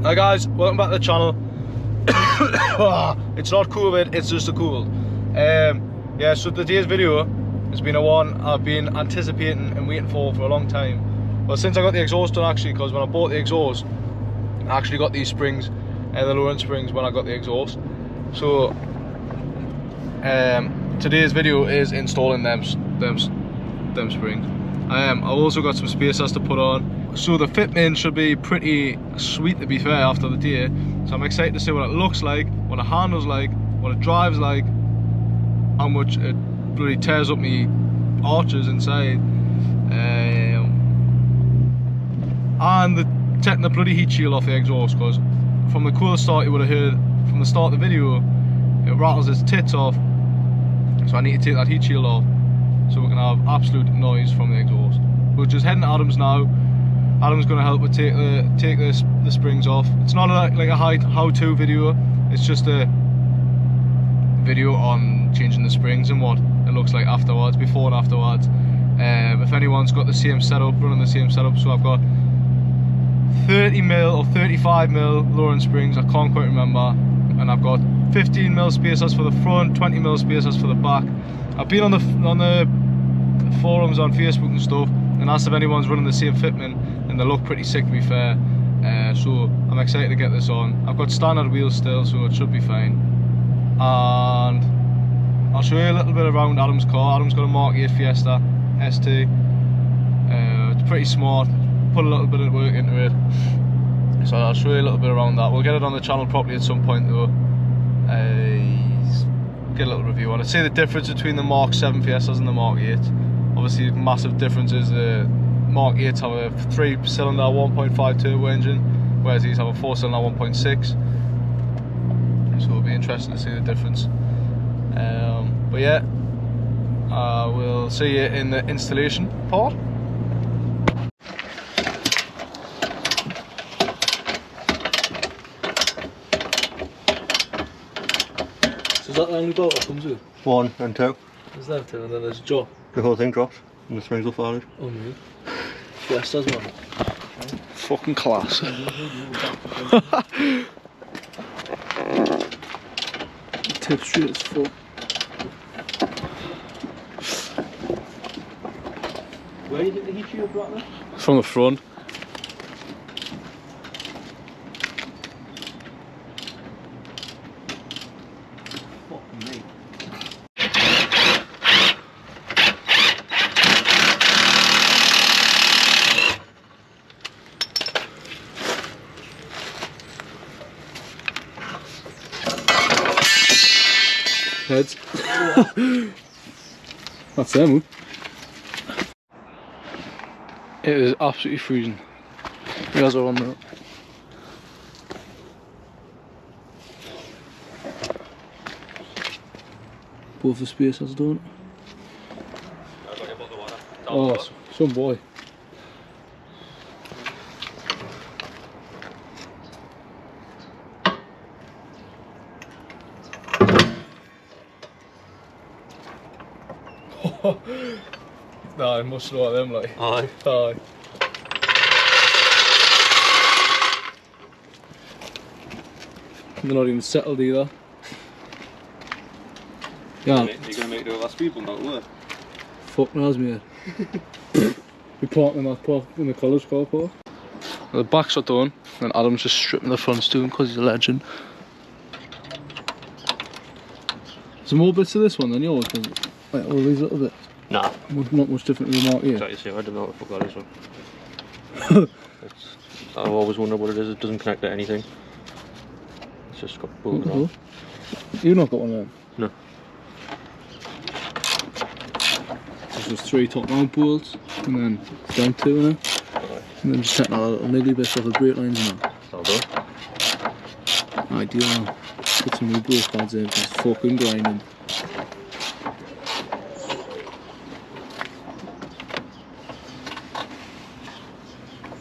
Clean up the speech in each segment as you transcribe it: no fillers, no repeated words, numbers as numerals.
Hi guys, welcome back to the channel. It's not COVID, it's just a cold. Yeah, so today's video has been a one I've been anticipating and waiting for a long time. Well, since I got the exhaust done actually, because when I bought the exhaust, I actually got these springs, the lower springs when I got the exhaust. So today's video is installing them springs. I've also got some spacers to put on. So the fitment should be pretty sweet, to be fair, after the day. So I'm excited to see what it looks like, what it handles like, what it drives like, how much it bloody tears up me arches inside, and taking the bloody heat shield off the exhaust, because from the cool start you would have heard from the start of the video it rattles its tits off. So I need to take that heat shield off so we can have absolute noise from the exhaust. We're just heading to Adam's now. Adam's going to help with take the springs off. It's not like a how-to video, it's just a video on changing the springs and what it looks like afterwards, before and afterwards. If anyone's got the same setup, running the same setup, so I've got 30mm or 35mm lowering springs, I can't quite remember, and I've got 15mm spacers for the front, 20mm spacers for the back. I've been on the forums on Facebook and stuff and asked if anyone's running the same fitment, and they look pretty sick, to be fair. So I'm excited to get this on. I've got standard wheels still, so it should be fine. And I'll show you a little bit around Adam's car. Adam's got a Mark 8 Fiesta ST. It's pretty smart, put a little bit of work into it. So I'll show you a little bit around that. We'll get it on the channel properly at some point though. Get a little review on it. See the difference between the Mark 7 Fiestas and the Mark 8. Obviously massive differences. The Mark 8s have a 3-cylinder 1.5 turbo engine, whereas these have a 4-cylinder 1.6. So it'll be interesting to see the difference. But yeah, we'll see you in the installation part. So is that the only bolt that comes with? 1 and 2. There's that 2 and then there's a drop. The whole thing drops and the springs will fall out. Oh no. Fiestas, man. Fucking class. Tip straight as fuck. Where do you get the heat shield right there? From the front. Fucking me. Heads. That's them. It is absolutely freezing. You guys are on that. Both the spacers done. Oh, some boy. Nah, I must know them like. Aye. Aye. They're not even settled either. Yeah. You're gonna make it over that speed bump out, will it? Fuck knows, mate. We parked in that park in the college car park. The backs are done, and Adam's just stripping the fronts to him because he's a legend. There's more bits to this one than yours, like all these little bits. Nah. Not much different to the Mark 8. Exactly, I don't know what the fuck that is one. I've always wondered what it is. It doesn't connect to anything. It's just got bolted on. You've not got one of them? No. There's just 3 top mount bolts, and then down 2 in it. Right. And then just taking all the little niggly bits off the brake lines and that. That'll do. Ideal. Put some new brake pads in, it's fucking grinding.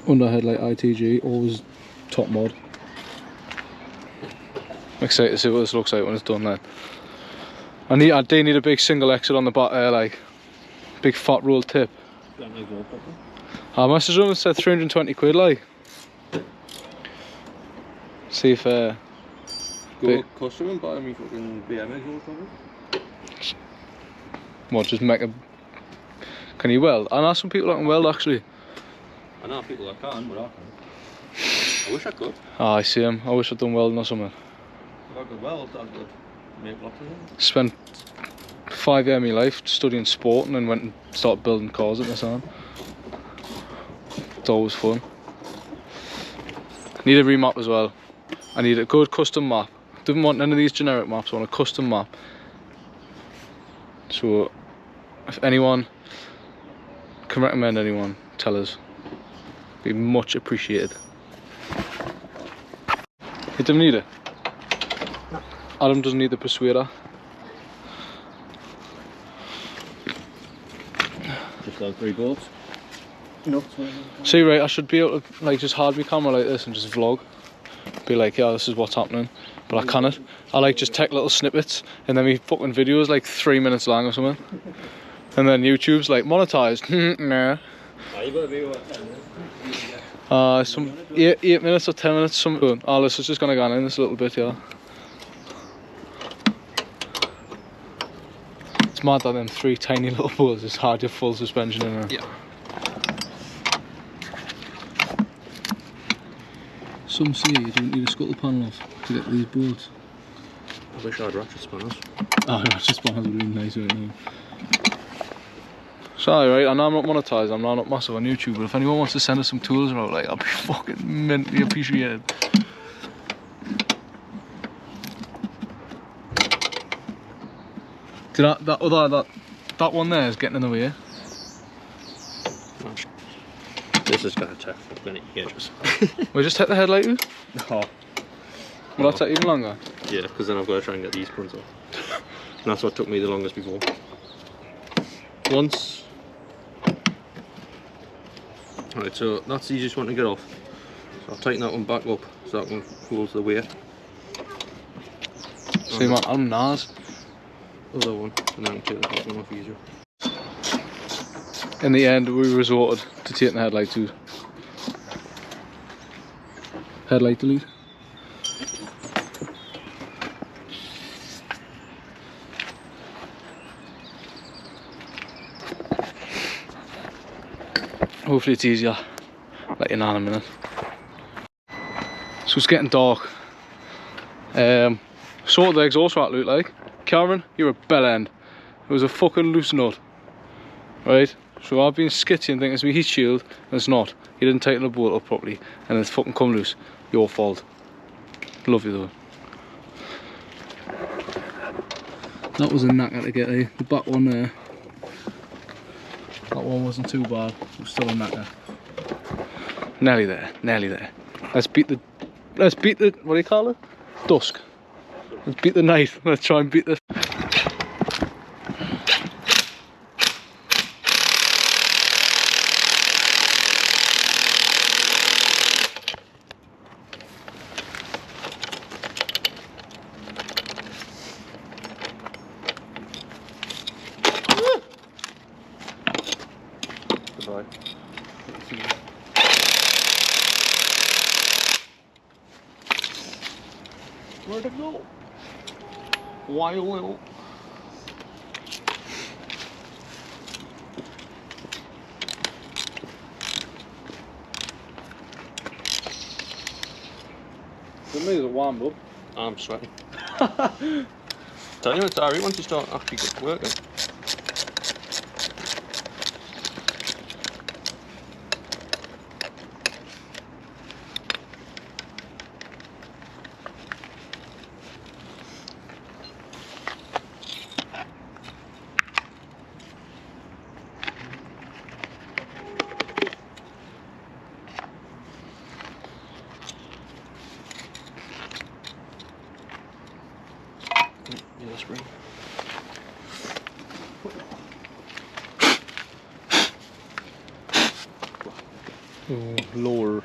Under headlight ITG, always top mod. I'm excited to see what this looks like when it's done then. I do need a big single exit on the back there, like big fat roll tip. I must have done it, said 320 quid like. See if Go custom and buy me fucking BM exhaust cover. what, just make a. Can you weld? I know some people that can weld actually. I know people that can, but I can't. I wish I could. Ah, I see him. I wish I'd done welding or something. If I could weld, I could make lots of them. Spent 5 years of my life studying sport and then went and started building cars at my son. It's always fun. Need a remap as well. I need a good custom map. Didn't want none of these generic maps, I want a custom map. So if anyone can recommend anyone, tell us. Be much appreciated. You don't need it. Adam doesn't need the persuader. Just those 3 bolts. No. See, right, I should be able to like just hard my camera like this and just vlog. Be like, yeah, this is what's happening. But I cannot. I like just take little snippets and then my fucking video is like 3 minutes long or something. And then YouTube's like monetized. Nah. Oh, you gotta be what, 10 minutes? Some 8 minutes or 10 minutes, something. Oh, this is just gonna go in this little bit, yeah. It's mad that them 3 tiny little bolts is hard to full suspension in there. Yeah. Some say you don't need a scuttle panel off to get these bolts. I wish I had ratchet spanners. Oh, ratchet spanners would be nice right now. Sorry, right, I know I'm not monetized, I'm not massive on YouTube, but if anyone wants to send us some tools out, like, I'll be fucking mentally appreciated. Did that one there is getting in the way. This is gonna take fucking ages. We just take the headlight out? No. Will that take even longer? Yeah, because then I've got to try and get these fronts off. And that's what took me the longest before. Once. Right, so that's the easiest one to get off. So I'll tighten that one back up so that one holds the weight. See, man, I'm Nas. Other one, and then I'll take the top one off easier. In the end, we resorted to taking the headlight out. Headlight delete. Hopefully it's easier. Let you know in a minute. So it's getting dark. Sorted the exhaust rat look like. Cameron, you're a bell end. It was a fucking loose nut. Right? So I've been skitchy and thinking it's my heat shield, and it's not. You didn't tighten the bolt up properly, and it's fucking come loose. Your fault. Love you though. That was a knacker to get, eh? The back one there. That one wasn't too bad. It was still a knacker. Nearly there. Nearly there. Let's beat the. What do you call it? Dusk. Let's beat the night. Let's try and beat the. Goodbye. Where'd it go? Why a little? For me, it's a warm up. I'm sweating. Tell you it's alright once you start actually get working. Yeah, spring. Oh, lower.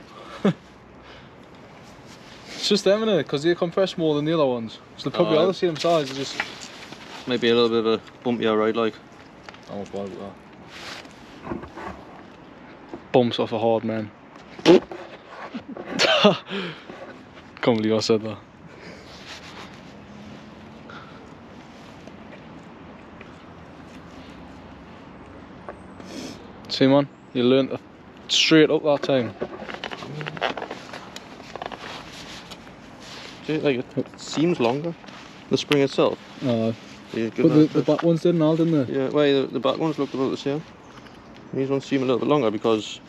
It's just them, innit? Because they compress more than the other ones. So they're probably all the same size. They're just Maybe a little bit of a bumpier ride, like. I almost worried about that. Bumps off a hard man. Can't believe I said that. See man, you learned straight up that time. See, like it seems longer. The spring itself. Yeah, but the back ones didn't, didn't they? Yeah, well, the back ones looked about the same. These ones seem a little bit longer because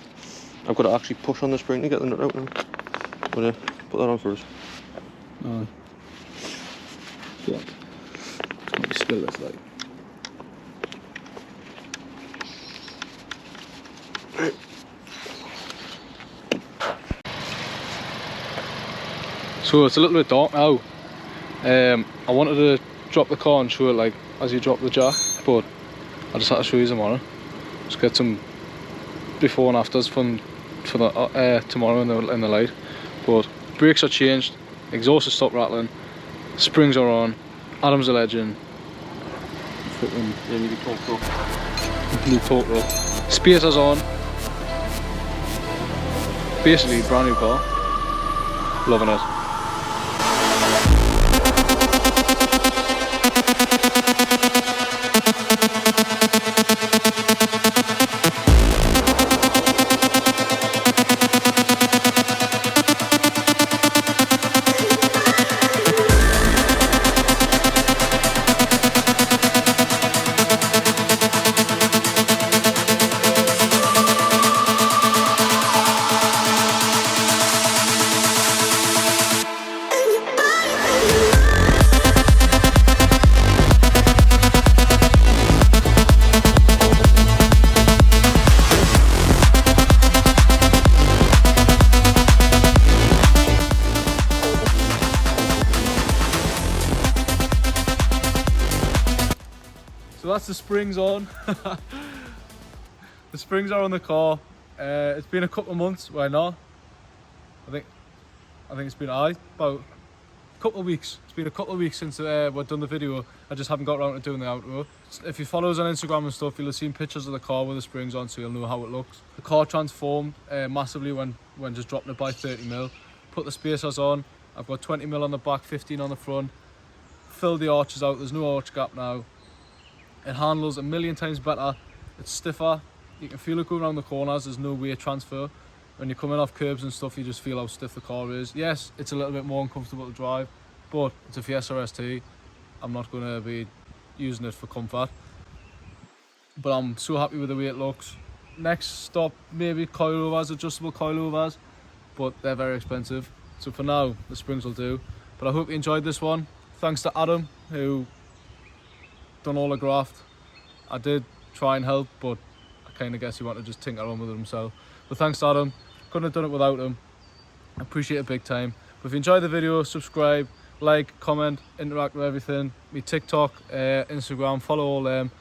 I've got to actually push on the spring to get the nut out now. But put that on first. Yeah. Let me spill this like. So it's a little bit dark now. I wanted to drop the car and show it like as you drop the jack, but I just had to show you tomorrow. Just get some before and afters for the tomorrow in the light. But brakes are changed, exhaust has stopped rattling, springs are on, Adam's a legend. Maybe Complete total. Spacer's on. Basically brand new car. Loving it. So that's the springs on. The springs are on the car. It's been a couple of months. Why not? I think it's been about a couple of weeks. It's been a couple of weeks since we've done the video. I just haven't got around to doing the outro. If you follow us on Instagram and stuff, you'll have seen pictures of the car with the springs on, so you'll know how it looks. The car transformed massively when just dropping it by 30mm. Put the spacers on. I've got 20mm on the back, 15 on the front. Filled the arches out. There's no arch gap now. It handles a million times better. It's stiffer. You can feel it going around the corners. There's no weight transfer. When you're coming off curbs and stuff, you just feel how stiff the car is. Yes, it's a little bit more uncomfortable to drive, but it's a Fiesta ST. I'm not going to be using it for comfort. But I'm so happy with the way it looks. Next stop, maybe coilovers, adjustable coilovers, but they're very expensive. So for now, the springs will do. But I hope you enjoyed this one. Thanks to Adam, who done all the graft. I did try and help, but I kind of guess he wanted to just tinker on with it himself. But thanks to Adam, couldn't have done it without him. I appreciate it big time. But if you enjoyed the video, subscribe, like, comment, interact with everything. Me TikTok, Instagram, follow all them.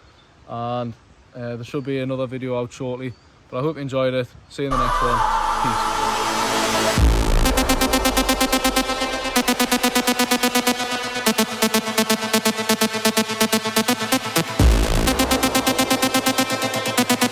And there should be another video out shortly. But I hope you enjoyed it. See you in the next one. Peace.